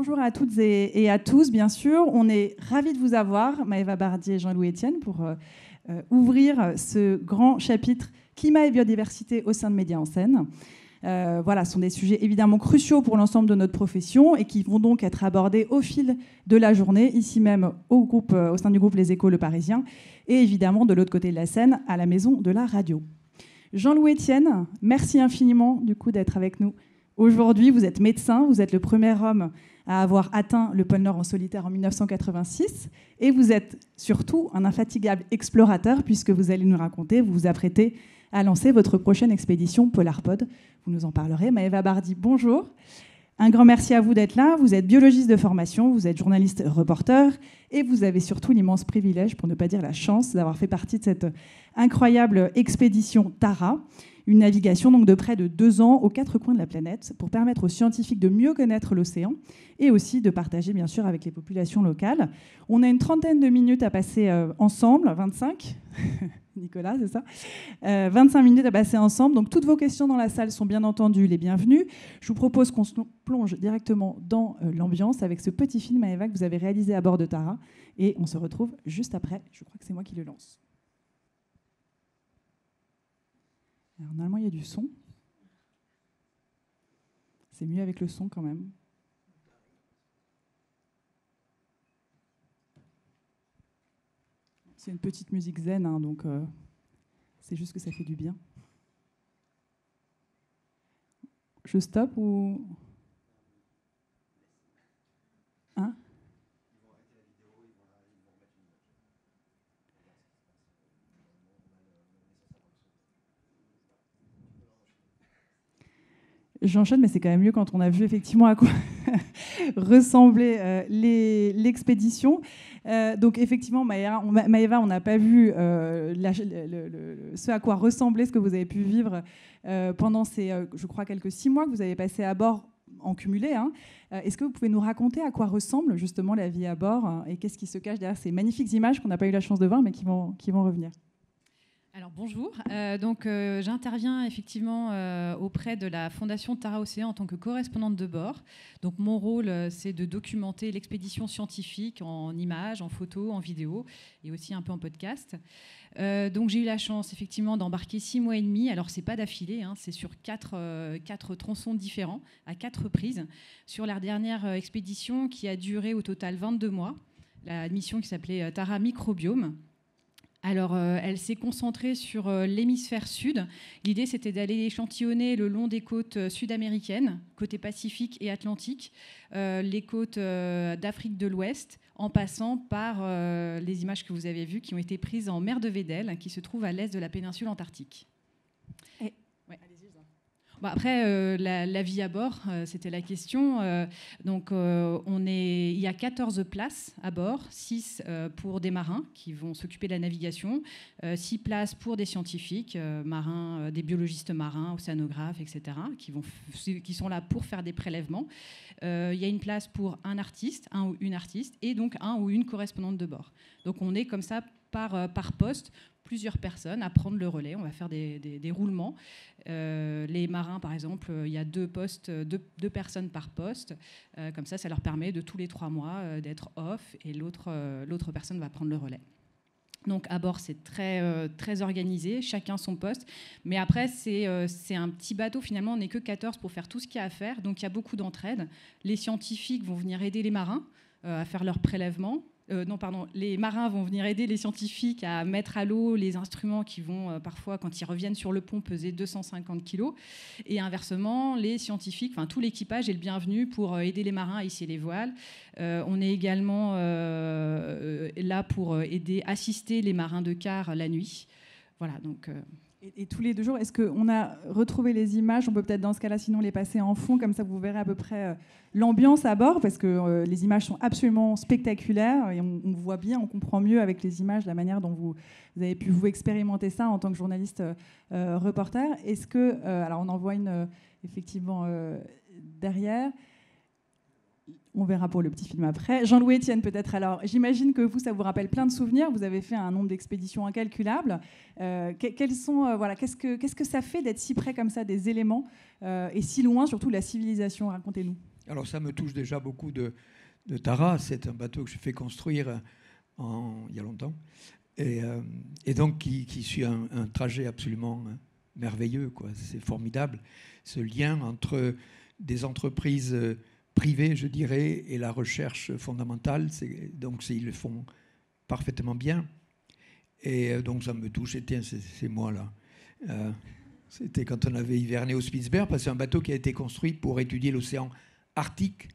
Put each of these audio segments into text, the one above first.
Bonjour à toutes et à tous, bien sûr. On est ravis de vous avoir, Maëva Bardier et Jean-Louis Etienne, pour ouvrir ce grand chapitre climat et biodiversité au sein de Médias en Scène. Voilà, ce sont des sujets évidemment cruciaux pour l'ensemble de notre profession et qui vont donc être abordés au fil de la journée, ici même au sein du groupe Les Échos Le Parisien, et évidemment de l'autre côté de la Seine, à la Maison de la Radio. Jean-Louis Etienne, merci infiniment du coup d'être avec nous. Aujourd'hui, vous êtes médecin, vous êtes le premier homme à avoir atteint le pôle Nord en solitaire en 1986, et vous êtes surtout un infatigable explorateur, puisque vous allez nous raconter, vous vous apprêtez à lancer votre prochaine expédition Polarpod. Vous nous en parlerez. Maëva Bardier, bonjour. Un grand merci à vous d'être là. Vous êtes biologiste de formation, vous êtes journaliste reporter, et vous avez surtout l'immense privilège, pour ne pas dire la chance, d'avoir fait partie de cette incroyable expédition Tara, une navigation donc de près de 2 ans aux 4 coins de la planète pour permettre aux scientifiques de mieux connaître l'océan et aussi de partager bien sûr avec les populations locales. On a une 30aine de minutes à passer ensemble, 25 Nicolas, c'est ça 25 minutes à passer ensemble. Donc toutes vos questions dans la salle sont bien entendu les bienvenues. Je vous propose qu'on se plonge directement dans l'ambiance avec ce petit film Maëva que vous avez réalisé à bord de Tara. Et on se retrouve juste après. Je crois que c'est moi qui le lance. Alors, normalement, il y a du son. C'est mieux avec le son quand même. C'est une petite musique zen, hein, donc c'est juste que ça fait du bien. Je stoppe ou... Hein ? J'enchaîne, mais c'est quand même mieux quand on a vu effectivement à quoi ressemblait l'expédition. Donc effectivement, Maëva, on n'a pas vu ce à quoi ressemblait ce que vous avez pu vivre pendant ces, je crois, quelques 6 mois que vous avez passé à bord en cumulé. Hein. Est-ce que vous pouvez nous raconter à quoi ressemble justement la vie à bord et qu'est-ce qui se cache derrière ces magnifiques images qu'on n'a pas eu la chance de voir, mais qui vont revenir ? Alors bonjour, j'interviens effectivement auprès de la Fondation Tara Océan en tant que correspondante de bord. Donc mon rôle, c'est de documenter l'expédition scientifique en images, en photos, en vidéo et aussi un peu en podcast. Donc j'ai eu la chance effectivement d'embarquer 6 mois et demi. Alors c'est pas d'affilée, hein, c'est sur 4 tronçons différents, à 4 reprises, sur la dernière expédition qui a duré au total 22 mois, la mission qui s'appelait Tara Microbiome. Alors, elle s'est concentrée sur l'hémisphère sud. L'idée, c'était d'aller échantillonner le long des côtes sud-américaines, côté Pacifique et Atlantique, les côtes d'Afrique de l'Ouest, en passant par les images que vous avez vues qui ont été prises en mer de Weddell, qui se trouve à l'est de la péninsule antarctique. Bon, après, la vie à bord, c'était la question. Il y a 14 places à bord, 6 pour des marins qui vont s'occuper de la navigation, 6 places pour des scientifiques, marins, des biologistes marins, océanographes, etc., qui sont là pour faire des prélèvements. Il y a une place pour un ou une artiste, et donc un ou une correspondante de bord. Donc on est comme ça par poste, plusieurs personnes à prendre le relais. On va faire des roulements. Les marins, par exemple, il y a 2 personnes par poste. Comme ça leur permet de tous les 3 mois d'être off et l'autre personne va prendre le relais. Donc à bord, c'est très organisé, chacun son poste. Mais après, c'est un petit bateau, finalement, on n'est que 14 pour faire tout ce qu'il y a à faire. Donc il y a beaucoup d'entraide. Les scientifiques vont venir aider les marins à faire leurs prélèvements. Les marins vont venir aider les scientifiques à mettre à l'eau les instruments qui vont parfois, quand ils reviennent sur le pont, peser 250 kg. Et inversement, les scientifiques, tout l'équipage est le bienvenu pour aider les marins à hisser les voiles. On est également là pour assister les marins de quart la nuit. Voilà, donc... Et tous les 2 jours, est-ce qu'on a retrouvé les images ? On peut peut-être dans ce cas-là sinon les passer en fond, comme ça vous verrez à peu près l'ambiance à bord, parce que les images sont absolument spectaculaires et on voit bien, on comprend mieux avec les images la manière dont vous avez pu vous expérimenter ça en tant que journaliste reporter. Est-ce que, alors on en voit une effectivement derrière. On verra pour le petit film après. Jean-Louis Etienne, peut-être. Alors, j'imagine que vous, ça vous rappelle plein de souvenirs. Vous avez fait un nombre d'expéditions incalculable. Qu'est-ce que ça fait d'être si près comme ça des éléments et si loin, surtout, de la civilisation ? Racontez-nous. Alors ça me touche déjà beaucoup de Tara. C'est un bateau que j'ai fait construire il y a longtemps. Et donc qui suit un trajet absolument merveilleux, quoi. C'est formidable, ce lien entre des entreprises privées, je dirais, et la recherche fondamentale. Donc ils le font parfaitement bien. Et donc ça me touche. C'était ces mois-là. C'était quand on avait hiverné au Spitzberg, parce que c'est un bateau qui a été construit pour étudier l'océan Arctique,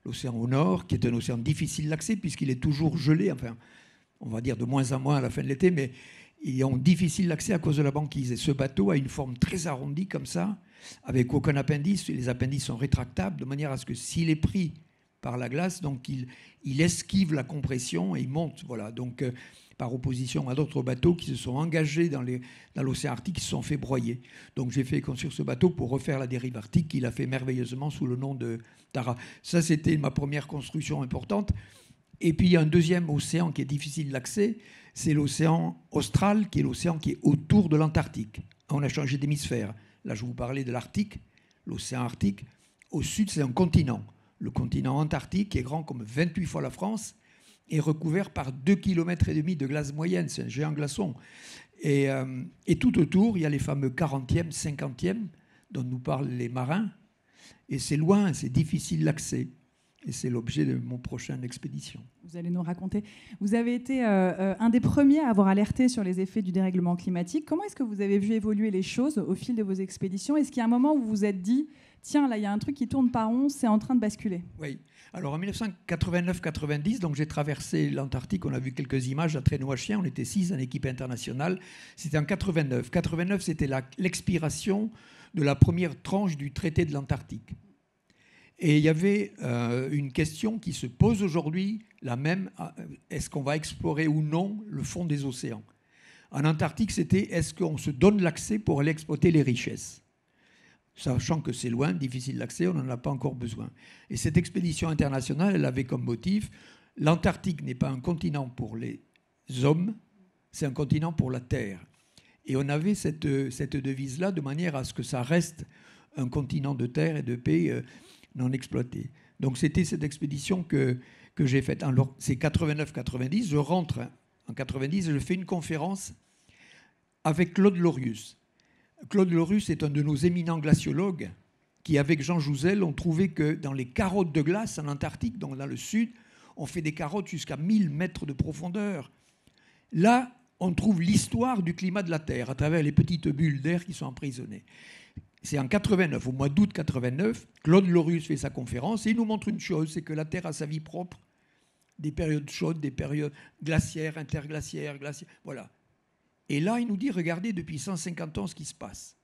l'océan au nord, qui est un océan difficile d'accès puisqu'il est toujours gelé, enfin, on va dire de moins en moins à la fin de l'été, mais ils ont difficile d'accès à cause de la banquise. Et ce bateau a une forme très arrondie comme ça, avec aucun appendice. Les appendices sont rétractables, de manière à ce que s'il est pris par la glace, donc il esquive la compression et il monte. Voilà. Donc, par opposition à d'autres bateaux qui se sont engagés dans l'océan Arctique, qui se sont fait broyer. Donc j'ai fait construire ce bateau pour refaire la dérive arctique, qu'il a fait merveilleusement sous le nom de Tara. Ça, c'était ma première construction importante. Et puis il y a un deuxième océan qui est difficile d'accès, c'est l'océan austral, qui est l'océan qui est autour de l'Antarctique. On a changé d'hémisphère. Là, je vous parlais de l'Arctique, l'océan Arctique. Au sud, c'est un continent. Le continent antarctique, qui est grand comme 28 fois la France, est recouvert par 2,5 km de glace moyenne. C'est un géant glaçon. Et tout autour, il y a les fameux 40e, 50e, dont nous parlent les marins. Et c'est loin, c'est difficile d'accès. Et c'est l'objet de mon prochaine expédition. Vous allez nous raconter. Vous avez été un des premiers à avoir alerté sur les effets du dérèglement climatique. Comment est-ce que vous avez vu évoluer les choses au fil de vos expéditions? Est-ce qu'il y a un moment où vous vous êtes dit, tiens, là, il y a un truc qui tourne par rond, c'est en train de basculer? Oui. Alors, en 1989-90, donc j'ai traversé l'Antarctique. On a vu quelques images à traîneau à chien. On était 6 en équipe internationale. C'était en 89. 89, c'était l'expiration de la première tranche du traité de l'Antarctique. Et il y avait une question qui se pose aujourd'hui, la même, est-ce qu'on va explorer ou non le fond des océans? En Antarctique, c'était est-ce qu'on se donne l'accès pour aller exploiter les richesses? Sachant que c'est loin, difficile d'accès, on n'en a pas encore besoin. Et cette expédition internationale, elle avait comme motif, l'Antarctique n'est pas un continent pour les hommes, c'est un continent pour la Terre. Et on avait cette devise-là de manière à ce que ça reste un continent de terre et de paix non exploité. Donc c'était cette expédition que j'ai faite. Alors c'est 89-90, je rentre en 90 et je fais une conférence avec Claude Lorius. Claude Lorius est un de nos éminents glaciologues qui, avec Jean Jouzel, ont trouvé que dans les carottes de glace en Antarctique, donc dans le sud, on fait des carottes jusqu'à 1000 mètres de profondeur. Là, on trouve l'histoire du climat de la Terre à travers les petites bulles d'air qui sont emprisonnées. C'est en 89, au mois d'août 89, Claude Lorius fait sa conférence et il nous montre une chose, c'est que la Terre a sa vie propre, des périodes chaudes, des périodes glaciaires, interglaciaires, voilà. Et là, il nous dit, regardez depuis 150 ans ce qui se passe.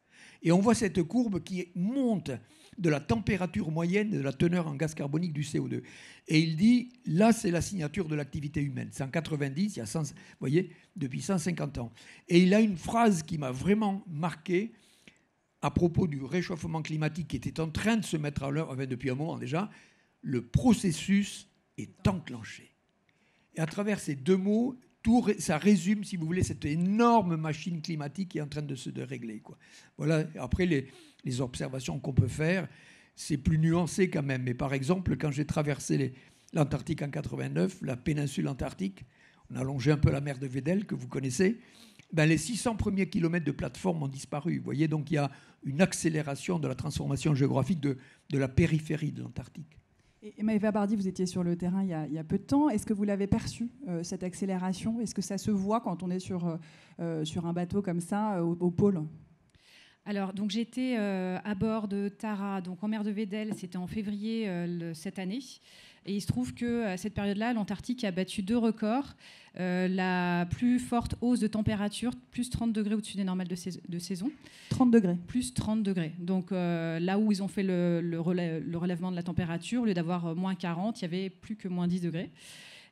Et on voit cette courbe qui monte de la température moyenne de la teneur en gaz carbonique du CO2. Et il dit, là, c'est la signature de l'activité humaine. C'est en 90, il y a 100, vous voyez, depuis 150 ans. Et il a une phrase qui m'a vraiment marqué à propos du réchauffement climatique qui était en train de se mettre à l'œuvre, enfin, depuis un moment déjà, le processus est enclenché. Et à travers ces deux mots, ça résume, si vous voulez, cette énorme machine climatique qui est en train de se dérégler, quoi. Voilà. Après, les observations qu'on peut faire, c'est plus nuancé quand même. Mais par exemple, quand j'ai traversé l'Antarctique en 89, la péninsule antarctique, on a longé un peu la mer de Weddell, que vous connaissez, ben les 600 premiers kilomètres de plateforme ont disparu. Vous voyez, donc il y a une accélération de la transformation géographique de la périphérie de l'Antarctique. Et Maëva Bardy, vous étiez sur le terrain il y a peu de temps. Est-ce que vous l'avez perçu, cette accélération? Est-ce que ça se voit quand on est sur un bateau comme ça, au pôle? Alors, donc, j'étais à bord de Tara, donc en mer de Weddell, c'était en février cette année. Et il se trouve qu'à cette période-là, l'Antarctique a battu 2 records. La plus forte hausse de température, plus 30 degrés au-dessus des normales de saison. 30 degrés. Plus 30 degrés. Donc là où ils ont fait le relèvement de la température, au lieu d'avoir moins 40, il y avait plus que moins 10 degrés.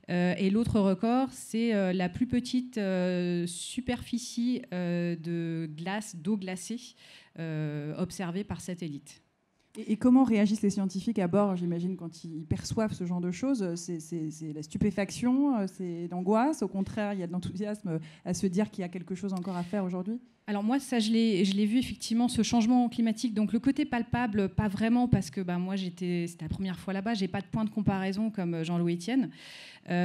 Et l'autre record, c'est la plus petite superficie de glace, d'eau glacée observée par satellite. Et comment réagissent les scientifiques à bord, j'imagine, quand ils perçoivent ce genre de choses? C'est la stupéfaction, c'est l'angoisse? Au contraire, il y a de l'enthousiasme à se dire qu'il y a quelque chose encore à faire aujourd'hui? Alors moi, ça, je l'ai vu effectivement, ce changement climatique. Donc le côté palpable, pas vraiment, parce que moi, c'était la première fois là-bas, j'ai pas de point de comparaison comme Jean-Louis Etienne.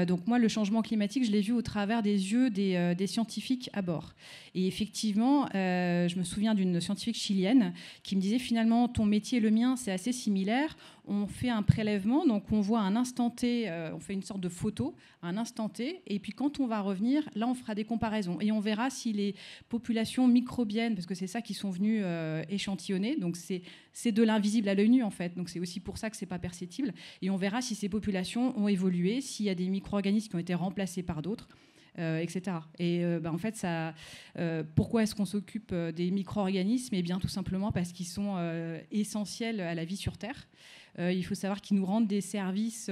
Donc moi, le changement climatique, je l'ai vu au travers des yeux des scientifiques à bord. Et effectivement, je me souviens d'une scientifique chilienne qui me disait finalement, ton métier et le mien, c'est assez similaire. On fait un prélèvement, donc on voit un instant T, on fait une sorte de photo, un instant T, et puis quand on va revenir, là, on fera des comparaisons. Et on verra si les populations microbiennes, parce que c'est ça qu'ils sont venus échantillonner, donc c'est de l'invisible à l'œil nu, en fait. Donc c'est aussi pour ça que c'est pas perceptible. Et on verra si ces populations ont évolué, s'il y a des micro-organismes qui ont été remplacés par d'autres. Etc. Et en fait, pourquoi est-ce qu'on s'occupe des micro-organismes ? Eh bien, tout simplement parce qu'ils sont essentiels à la vie sur Terre. Il faut savoir qu'ils nous rendent des services.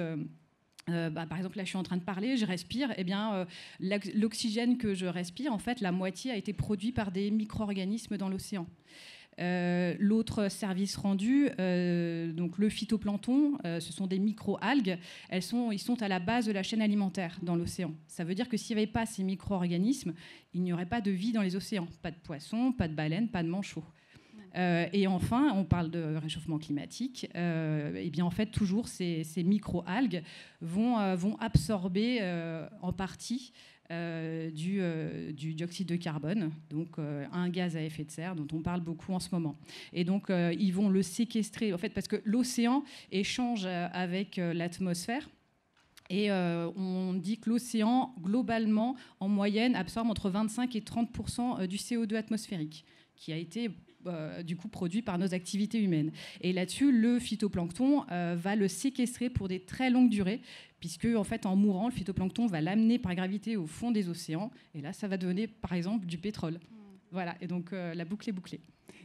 Par exemple, là, je suis en train de parler, je respire. Eh bien, l'oxygène que je respire, en fait, la moitié a été produit par des micro-organismes dans l'océan. L'autre service rendu, donc le phytoplancton, ce sont des micro-algues. Ils sont à la base de la chaîne alimentaire dans l'océan. Ça veut dire que s'il n'y avait pas ces micro-organismes, il n'y aurait pas de vie dans les océans. Pas de poissons, pas de baleines, pas de manchots. Et enfin, on parle de réchauffement climatique. Et bien en fait, toujours ces micro-algues vont absorber en partie du dioxyde de carbone, donc un gaz à effet de serre dont on parle beaucoup en ce moment. Et donc ils vont le séquestrer, en fait, parce que l'océan échange avec l'atmosphère. Et on dit que l'océan, globalement, en moyenne, absorbe entre 25 et 30% du CO2 atmosphérique, qui a été du coup produit par nos activités humaines. Et là-dessus, le phytoplancton va le séquestrer pour des très longues durées, puisque en fait, en mourant, le phytoplancton va l'amener par gravité au fond des océans. Et là, ça va donner, par exemple, du pétrole. Voilà, et donc la boucle est bouclée.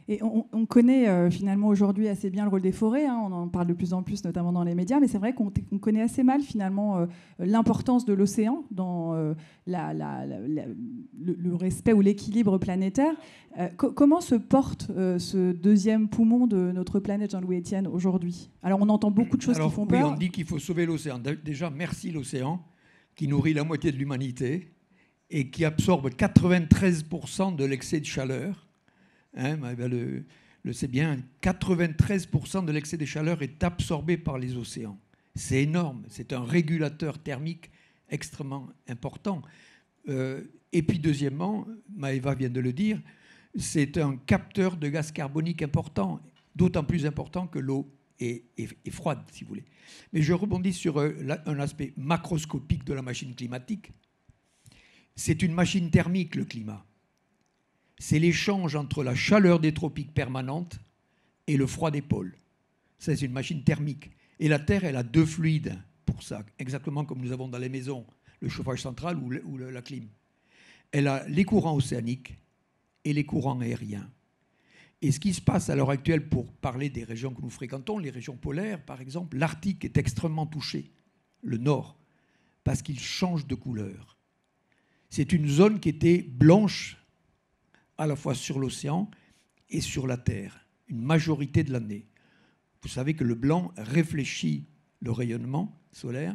Et on connaît finalement aujourd'hui assez bien le rôle des forêts, hein, on en parle de plus en plus, notamment dans les médias, mais c'est vrai qu'on connaît assez mal finalement l'importance de l'océan dans le respect ou l'équilibre planétaire. Comment se porte ce deuxième poumon de notre planète, Jean-Louis Etienne, aujourd'hui ? Alors on entend beaucoup de choses qui font peur. Oui, on dit qu'il faut sauver l'océan. Déjà, merci l'océan, qui nourrit la moitié de l'humanité et qui absorbe 93% de l'excès de chaleur. Le sait bien, 93% de l'excès de chaleur est absorbé par les océans. C'est énorme, c'est un régulateur thermique extrêmement important. Et puis deuxièmement, Maëva vient de le dire, c'est un capteur de gaz carbonique important, d'autant plus important que l'eau est froide, si vous voulez. Mais je rebondis sur un aspect macroscopique de la machine climatique. C'est une machine thermique, le climat. C'est l'échange entre la chaleur des tropiques permanente et le froid des pôles. Ça, c'est une machine thermique. Et la Terre, elle a deux fluides pour ça, exactement comme nous avons dans les maisons le chauffage central ou la clim. Elle a les courants océaniques et les courants aériens. Et ce qui se passe à l'heure actuelle, pour parler des régions que nous fréquentons, les régions polaires, par exemple, l'Arctique est extrêmement touché, le nord, parce qu'il change de couleur. C'est une zone qui était blanche à la fois sur l'océan et sur la Terre, une majorité de l'année. Vous savez que le blanc réfléchit le rayonnement solaire.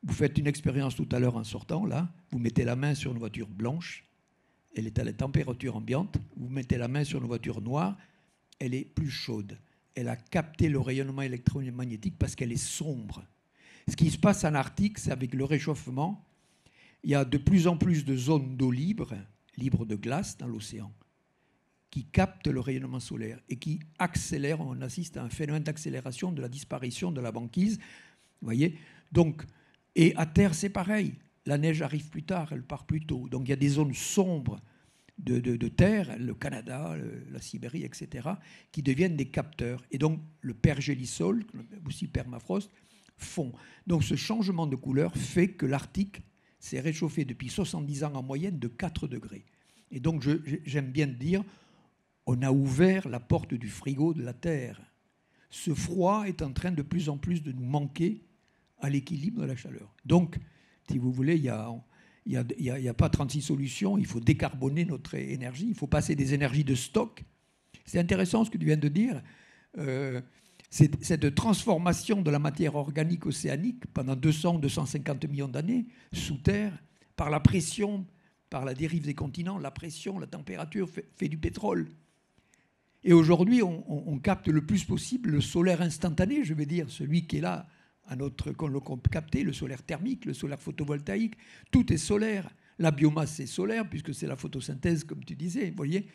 Vous faites une expérience tout à l'heure en sortant, là, vous mettez la main sur une voiture blanche, elle est à la température ambiante, vous mettez la main sur une voiture noire, elle est plus chaude. Elle a capté le rayonnement électromagnétique parce qu'elle est sombre. Ce qui se passe en Arctique, c'est avec le réchauffement, il y a de plus en plus de zones d'eau libre de glace dans l'océan, qui captent le rayonnement solaire et qui accélèrent, on assiste à un phénomène d'accélération de la disparition de la banquise. Vous voyez ? Donc, et à terre, c'est pareil. La neige arrive plus tard, elle part plus tôt. Donc il y a des zones sombres de terre, le Canada, la Sibérie, etc., qui deviennent des capteurs. Et donc le pergélisol, aussi permafrost, fond. Donc ce changement de couleur fait que l'Arctique s'est réchauffé depuis 70 ans en moyenne de 4 degrés. Et donc j'aime bien dire, on a ouvert la porte du frigo de la Terre. Ce froid est en train de plus en plus de nous manquer à l'équilibre de la chaleur. Donc, si vous voulez, il n'y a pas 36 solutions, il faut décarboner notre énergie, il faut passer des énergies de stock. C'est intéressant ce que tu viens de dire. Cette transformation de la matière organique océanique pendant 200-250 millions d'années sous terre, par la pression par la dérive des continents, la pression, la température fait du pétrole. Et aujourd'hui, on capte le plus possible le solaire instantané, je vais dire, celui qui est là, qu'on peut capter, le solaire thermique, le solaire photovoltaïque. Tout est solaire. La biomasse, c'est solaire, puisque c'est la photosynthèse, comme tu disais, vous voyez.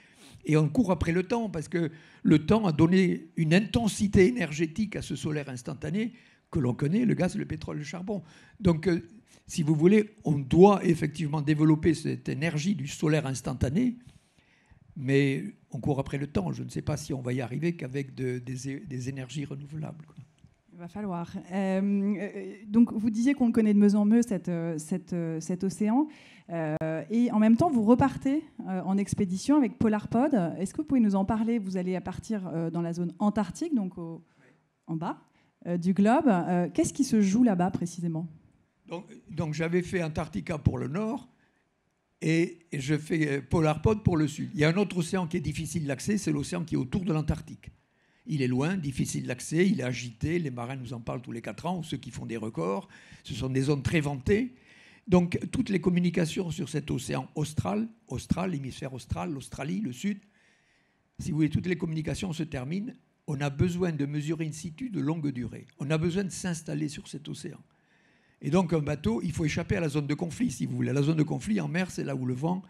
Et on court après le temps, parce que le temps a donné une intensité énergétique à ce solaire instantané que l'on connaît, le gaz, le pétrole, le charbon. Donc, si vous voulez, on doit effectivement développer cette énergie du solaire instantané, mais on court après le temps. Je ne sais pas si on va y arriver qu'avec des énergies renouvelables, quoi. Il va falloir. Donc, vous disiez qu'on le connaît de mieux en mieux, cet océan. Et en même temps, vous repartez en expédition avec Polarpod. Est-ce que vous pouvez nous en parler? Vous allez partir dans la zone antarctique, donc en bas du globe. Qu'est-ce qui se joue là-bas précisément? Donc j'avais fait Antarctica pour le nord et je fais Polarpod pour le sud. Il y a un autre océan qui est difficile d'accès, c'est l'océan qui est autour de l'Antarctique. Il est loin, difficile d'accès, il est agité, les marins nous en parlent tous les 4 ans, ou ceux qui font des records. Ce sont des zones très ventées. Donc toutes les communications sur cet océan austral, l'hémisphère austral, l'Australie, le sud, si vous voulez, toutes les communications se terminent. On a besoin de mesurer in situ de longue durée. On a besoin de s'installer sur cet océan. Et donc un bateau, il faut échapper à la zone de conflit, si vous voulez. La zone de conflit en mer, c'est là où le vent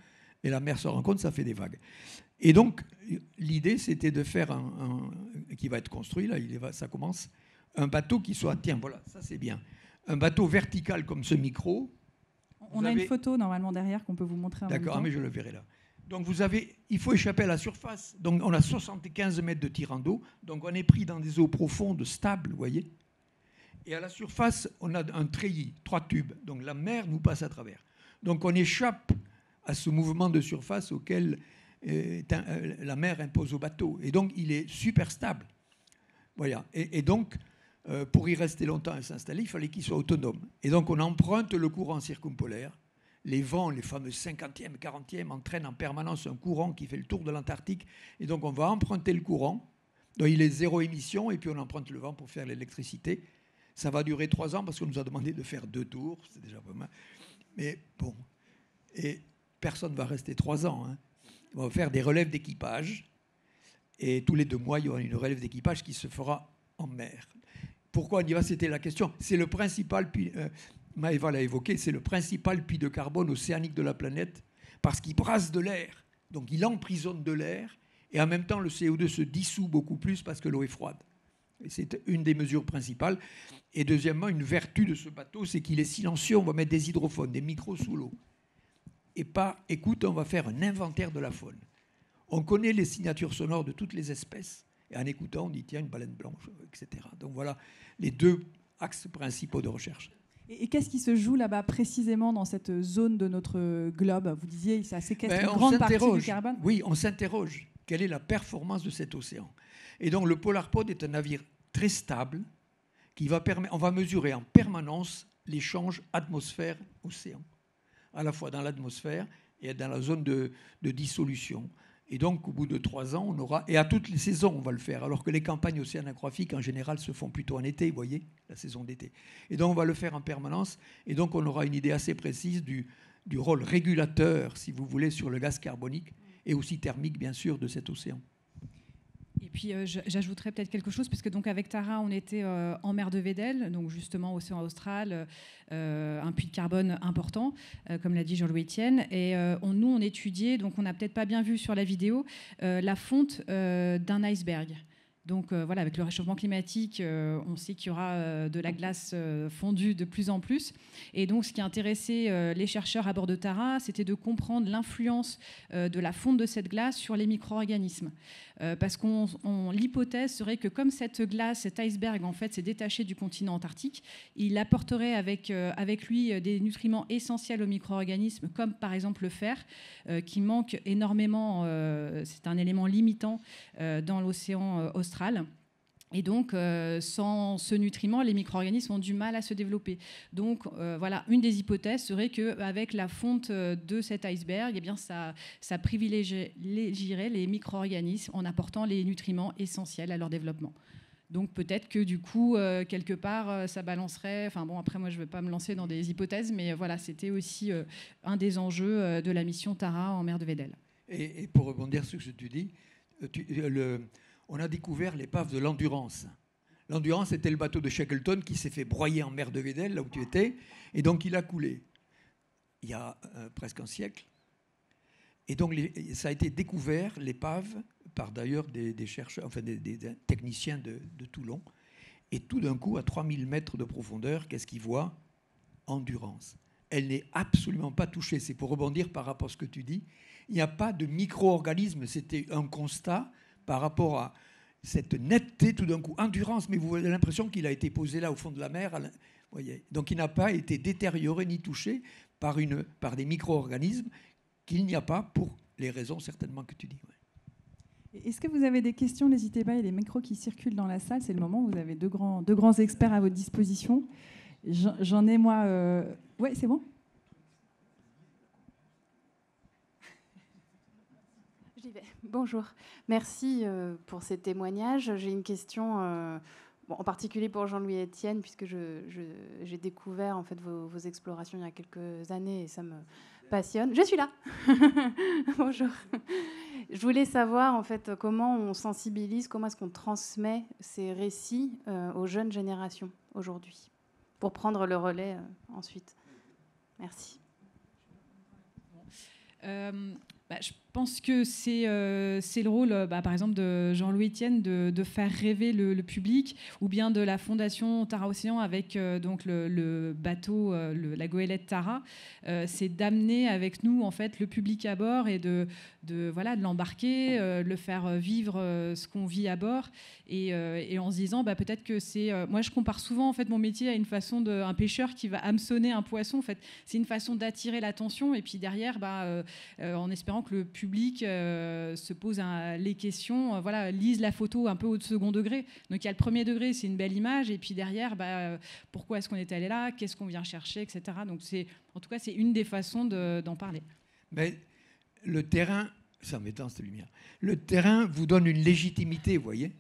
et la mer se rencontrent, ça fait des vagues. Et donc l'idée, c'était de faire qui va être construit, là, ça commence, un bateau qui soit, tiens, voilà, ça c'est bien, un bateau vertical comme ce micro. On a une photo normalement derrière qu'on peut vous montrer. D'accord, mais je le verrai là. Donc il faut échapper à la surface. Donc on a 75 mètres de tirant d'eau. Donc on est pris dans des eaux profondes, stables, vous voyez. Et à la surface, on a un treillis, 3 tubes. Donc la mer nous passe à travers. Donc on échappe à ce mouvement de surface auquel la mer impose au bateau. Et donc il est super stable. Voilà. Et donc, pour y rester longtemps et s'installer, il fallait qu'il soit autonome. Et donc on emprunte le courant circumpolaire. Les vents, les fameux 50e, 40e, entraînent en permanence un courant qui fait le tour de l'Antarctique. Et donc on va emprunter le courant. Donc il est 0 émission, et puis on emprunte le vent pour faire l'électricité. Ça va durer 3 ans parce qu'on nous a demandé de faire 2 tours. C'est déjà pas mal. Mais bon. Et personne ne va rester 3 ans. Hein. On va faire des relèves d'équipage. Et tous les 2 mois, il y aura une relève d'équipage qui se fera en mer. Pourquoi on y va? C'était la question. C'est le principal puits, Maëva l'a évoqué, c'est le principal puits de carbone océanique de la planète parce qu'il brasse de l'air. Donc il emprisonne de l'air et en même temps le CO2 se dissout beaucoup plus parce que l'eau est froide. Et c'est une des mesures principales. Et deuxièmement, une vertu de ce bateau, c'est qu'il est silencieux. On va mettre des hydrophones, des micros sous l'eau. Et par écoute, on va faire un inventaire de la faune. On connaît les signatures sonores de toutes les espèces. Et en écoutant, on dit, tiens, une baleine blanche, etc. Donc voilà les 2 axes principaux de recherche. Et qu'est-ce qui se joue là-bas précisément dans cette zone de notre globe? Vous disiez, ça séquestre une grande partie du carbone. Oui, on s'interroge. Quelle est la performance de cet océan? Et donc le Polarpod est un navire très stable qui va permettre, on va mesurer en permanence l'échange atmosphère-océan, à la fois dans l'atmosphère et dans la zone de dissolution. Et donc, au bout de 3 ans, on aura... Et à toutes les saisons, on va le faire, alors que les campagnes océanographiques, en général, se font plutôt en été, vous voyez, la saison d'été. Et donc, on va le faire en permanence. Et donc, on aura une idée assez précise du rôle régulateur, si vous voulez, sur le gaz carbonique et aussi thermique, bien sûr, de cet océan. Et puis j'ajouterais peut-être quelque chose, puisque donc avec Tara, on était en mer de Weddell, donc justement océan austral, un puits de carbone important, comme l'a dit Jean-Louis Etienne. Et nous, on étudiait, donc on n'a peut-être pas bien vu sur la vidéo, la fonte d'un iceberg. Donc voilà, avec le réchauffement climatique, on sait qu'il y aura de la glace fondue de plus en plus. Et donc ce qui intéressait les chercheurs à bord de Tara, c'était de comprendre l'influence de la fonte de cette glace sur les micro-organismes. Parce que l'hypothèse serait que comme cette glace, cet iceberg en fait s'est détaché du continent antarctique, il apporterait avec lui des nutriments essentiels aux micro-organismes, comme par exemple le fer, qui manque énormément, c'est un élément limitant dans l'océan austral. Et donc, sans ce nutriment, les micro-organismes ont du mal à se développer. Donc, voilà, une des hypothèses serait qu'avec la fonte de cet iceberg, eh bien, ça privilégierait les micro-organismes en apportant les nutriments essentiels à leur développement. Donc peut-être que du coup, quelque part, ça balancerait. Enfin bon, après moi, je ne vais pas me lancer dans des hypothèses, mais voilà, c'était aussi un des enjeux de la mission Tara en mer de Weddell. Et pour rebondir sur ce que tu dis, on a découvert l'épave de l'Endurance. L'Endurance était le bateau de Shackleton qui s'est fait broyer en mer de Weddell, là où tu étais, et donc il a coulé il y a presque un siècle. Et donc ça a été découvert, l'épave, par d'ailleurs des chercheurs, enfin des techniciens de Toulon. Et tout d'un coup, à 3000 mètres de profondeur, qu'est-ce qu'ils voient? Endurance. Elle n'est absolument pas touchée. C'est pour rebondir par rapport à ce que tu dis. Il n'y a pas de micro-organisme. C'était un constat par rapport à cette netteté, tout d'un coup. Endurance, mais vous avez l'impression qu'il a été posé là au fond de la mer. Voyez. Donc il n'a pas été détérioré ni touché par des micro-organismes qu'il n'y a pas pour les raisons certainement que tu dis. Ouais. Est-ce que vous avez des questions? N'hésitez pas, il y a des micros qui circulent dans la salle. C'est le moment où vous avez deux grands experts à votre disposition. J'en ai, moi... Oui, c'est bon? J'y vais. Bonjour. Merci pour ces témoignages. J'ai une question en particulier pour Jean-Louis Etienne, puisque j'ai découvert en fait vos explorations il y a quelques années et ça me passionne. Je suis là. Bonjour. Je voulais savoir en fait comment on sensibilise, comment est-ce qu'on transmet ces récits aux jeunes générations aujourd'hui, pour prendre le relais ensuite. Merci. Je pense que c'est le rôle, par exemple, de Jean-Louis Etienne de faire rêver le public, ou bien de la Fondation Tara Océan avec donc le bateau, la goélette Tara. C'est d'amener avec nous en fait le public à bord et de l'embarquer, le faire vivre ce qu'on vit à bord, et en se disant peut-être que c'est. Moi, je compare souvent en fait mon métier à une façon d'un pêcheur qui va hameçonner un poisson. En fait, c'est une façon d'attirer l'attention, et puis derrière, en espérant que le public se pose les questions, lise la photo un peu au second degré. Donc il y a le premier degré, c'est une belle image, et puis derrière, pourquoi est-ce qu'on est allé là, qu'est-ce qu'on vient chercher, etc. Donc en tout cas, c'est une des façons d'en parler. Mais le terrain, ça m'éteint cette lumière. Le terrain vous donne une légitimité, vous voyez.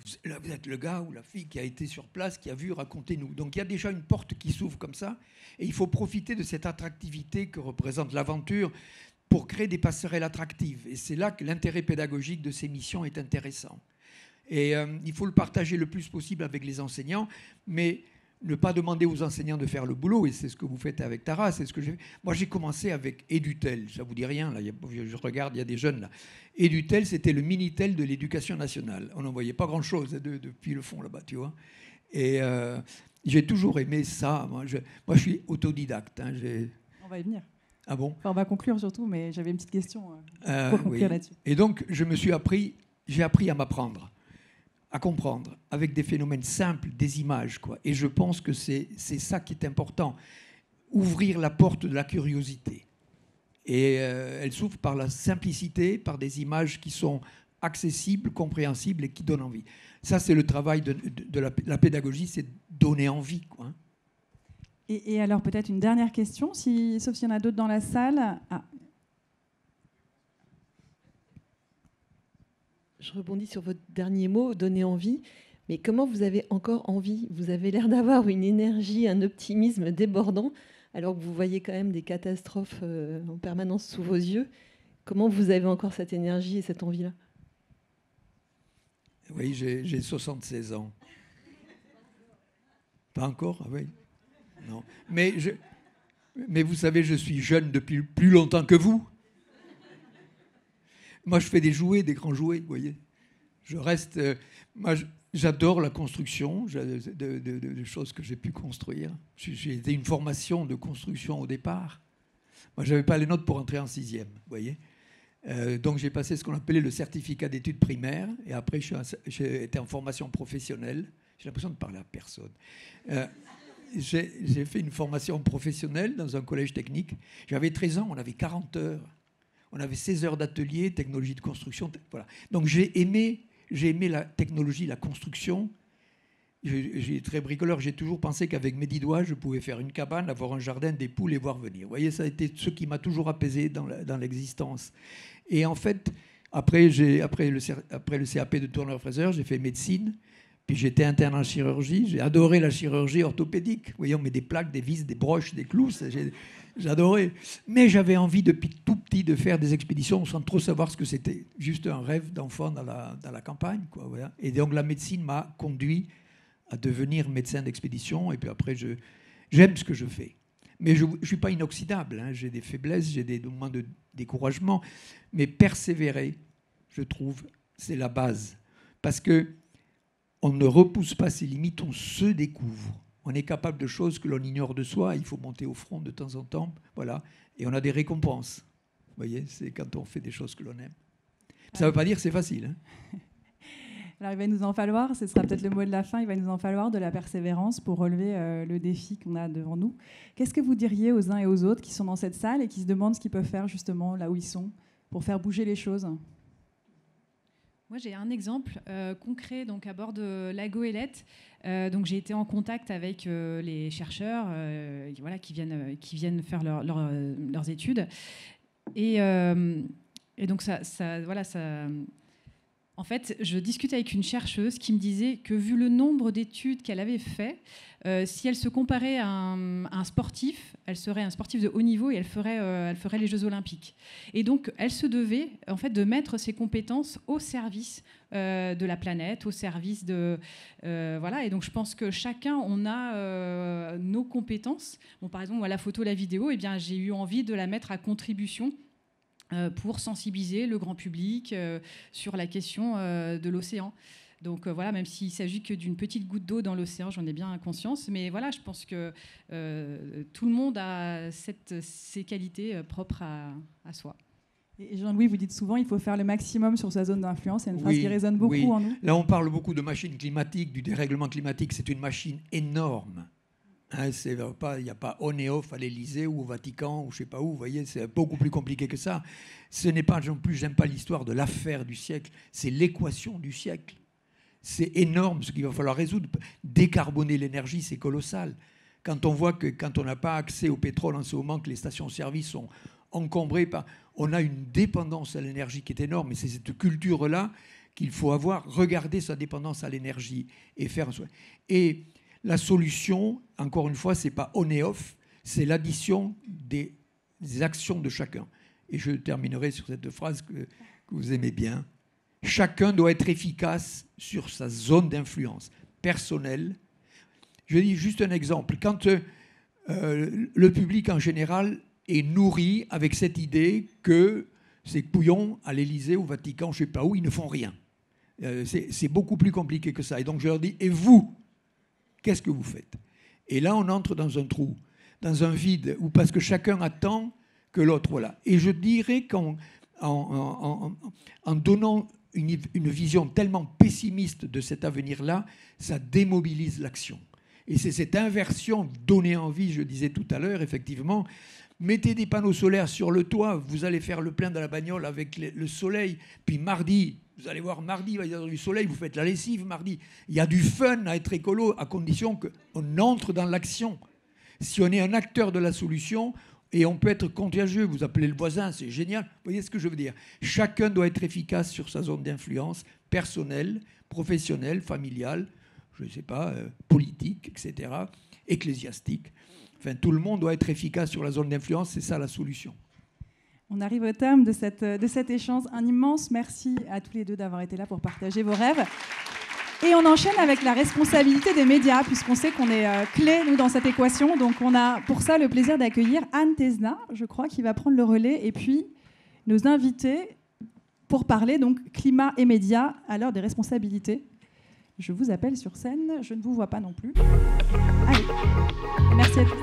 Vous êtes le gars ou la fille qui a été sur place, qui a vu, racontez-nous. Donc il y a déjà une porte qui s'ouvre comme ça, et il faut profiter de cette attractivité que représente l'aventure pour créer des passerelles attractives. Et c'est là que l'intérêt pédagogique de ces missions est intéressant. Et il faut le partager le plus possible avec les enseignants, mais ne pas demander aux enseignants de faire le boulot, et c'est ce que vous faites avec Tara, c'est ce que j'ai fait. Moi, j'ai commencé avec Edutel, ça vous dit rien, là, je regarde, il y a des jeunes là. Edutel, c'était le Minitel de l'éducation nationale. On n'en voyait pas grand-chose depuis le fond là-bas, tu vois. Et j'ai toujours aimé ça. Moi, je suis autodidacte. Hein, On va y venir. Ah bon? Enfin, on va conclure surtout, mais j'avais une petite question pour conclure là-dessus. Et donc, j'ai appris à m'apprendre, à comprendre, avec des phénomènes simples, des images, quoi. Et je pense que c'est ça qui est important. Ouvrir la porte de la curiosité. Et elle s'ouvre par la simplicité, par des images qui sont accessibles, compréhensibles et qui donnent envie. Ça, c'est le travail de la pédagogie, c'est donner envie, quoi. Et alors, peut-être une dernière question, sauf s'il y en a d'autres dans la salle. Ah. Je rebondis sur votre dernier mot, donner envie. Mais comment vous avez encore envie? Vous avez l'air d'avoir une énergie, un optimisme débordant, alors que vous voyez quand même des catastrophes en permanence sous vos yeux. Comment vous avez encore cette énergie et cette envie-là? Oui, j'ai 76 ans. Pas encore? Ah oui. Non. Mais vous savez, je suis jeune depuis plus longtemps que vous. Moi, je fais des jouets, des grands jouets, vous voyez. Je reste... moi, j'adore la construction de choses que j'ai pu construire. J'ai été une formation de construction au départ. Moi, je n'avais pas les notes pour entrer en 6e, vous voyez. Donc, j'ai passé ce qu'on appelait le certificat d'études primaires. Et après, j'ai été en formation professionnelle. J'ai l'impression de parler à personne. J'ai fait une formation professionnelle dans un collège technique. J'avais 13 ans, on avait 40 heures. On avait 16 heures d'atelier, technologie de construction. Voilà. Donc j'ai aimé la technologie, la construction. J'ai très bricoleur. J'ai toujours pensé qu'avec mes 10 doigts, je pouvais faire une cabane, avoir un jardin, des poules et voir venir. Vous voyez, ça a été ce qui m'a toujours apaisé dans l'existence. Et en fait, après le CAP de tourneur-fraiseur, j'ai fait médecine. Puis j'étais interne en chirurgie, j'ai adoré la chirurgie orthopédique. Vous voyez, on met des plaques, des vis, des broches, des clous, j'adorais. Mais j'avais envie depuis tout petit de faire des expéditions sans trop savoir ce que c'était. Juste un rêve d'enfant dans la campagne, quoi, voilà. Et donc la médecine m'a conduit à devenir médecin d'expédition. Et puis après, j'aime ce que je fais. Mais je ne suis pas inoxydable, hein. J'ai des faiblesses, j'ai des moments de découragement. Mais persévérer, je trouve, c'est la base. Parce que on ne repousse pas ses limites, on se découvre. On est capable de choses que l'on ignore de soi. Il faut monter au front de temps en temps. Voilà. Et on a des récompenses. Vous voyez, c'est quand on fait des choses que l'on aime. Ça ne veut pas dire que c'est facile, hein. Alors, il va nous en falloir, ce sera peut-être le mot de la fin, il va nous en falloir de la persévérance pour relever le défi qu'on a devant nous. Qu'est-ce que vous diriez aux uns et aux autres qui sont dans cette salle et qui se demandent ce qu'ils peuvent faire justement là où ils sont pour faire bouger les choses ? Moi, j'ai un exemple concret donc, à bord de la Goélette. Donc, j'ai été en contact avec les chercheurs voilà, qui viennent faire leurs études. Et donc, en fait, je discute avec une chercheuse qui me disait que vu le nombre d'études qu'elle avait fait, si elle se comparait à un sportif, elle serait un sportif de haut niveau et elle ferait les Jeux Olympiques. Et donc, elle se devait en fait de mettre ses compétences au service de la planète, au service de voilà. Et donc, je pense que chacun, on a nos compétences. Bon, par exemple, moi, la photo, la vidéo, eh bien, j'ai eu envie de la mettre à contribution pour sensibiliser le grand public sur la question de l'océan. Donc voilà, même s'il ne s'agit que d'une petite goutte d'eau dans l'océan, j'en ai bien conscience. Mais voilà, je pense que tout le monde a ces qualités propres à soi. Et Jean-Louis, vous dites souvent qu'il faut faire le maximum sur sa zone d'influence. C'est une phrase qui résonne beaucoup en nous. Là, on parle beaucoup de machines climatiques, du dérèglement climatique. C'est une machine énorme. Hein, il n'y a pas on et off à l'Élysée ou au Vatican ou je ne sais pas où. Vous voyez, c'est beaucoup plus compliqué que ça. Ce n'est pas non plus, j'aime pas l'histoire de l'affaire du siècle. C'est l'équation du siècle. C'est énorme ce qu'il va falloir résoudre. Décarboner l'énergie, c'est colossal. Quand on voit que quand on n'a pas accès au pétrole en ce moment, que les stations-service sont encombrées par... On a une dépendance à l'énergie qui est énorme. Et c'est cette culture-là qu'il faut avoir. Regarder sa dépendance à l'énergie et faire un soin. Et la solution, encore une fois, ce n'est pas on et off, c'est l'addition des actions de chacun. Et je terminerai sur cette phrase que vous aimez bien. Chacun doit être efficace sur sa zone d'influence personnelle. Je dis juste un exemple. Quand le public en général est nourri avec cette idée que ces couillons à l'Élysée, au Vatican, je ne sais pas où, ils ne font rien. C'est beaucoup plus compliqué que ça. Et donc je leur dis, et vous, qu'est-ce que vous faites ? Et là, on entre dans un trou, dans un vide, où parce que chacun attend que l'autre... Voilà. Et je dirais qu'en donnant une vision tellement pessimiste de cet avenir-là, ça démobilise l'action. Et c'est cette inversion, donner envie, je disais tout à l'heure, effectivement, mettez des panneaux solaires sur le toit, vous allez faire le plein de la bagnole avec le soleil, puis mardi, vous allez voir, mardi, il va y avoir du soleil, vous faites la lessive mardi. Il y a du fun à être écolo, à condition qu'on entre dans l'action. Si on est un acteur de la solution... Et on peut être contagieux, vous appelez le voisin, c'est génial. Vous voyez ce que je veux dire ? Chacun doit être efficace sur sa zone d'influence personnelle, professionnelle, familiale, je ne sais pas, politique, etc., ecclésiastique. Enfin, tout le monde doit être efficace sur la zone d'influence, c'est ça la solution. On arrive au terme de cet échange. Un immense merci à tous les deux d'avoir été là pour partager vos rêves. Et on enchaîne avec la responsabilité des médias, puisqu'on sait qu'on est clé, nous, dans cette équation. Donc, on a pour ça le plaisir d'accueillir Anne Tezna, je crois, qui va prendre le relais, et puis nos invités pour parler donc climat et médias à l'heure des responsabilités. Je vous appelle sur scène, je ne vous vois pas non plus. Allez, merci à tous.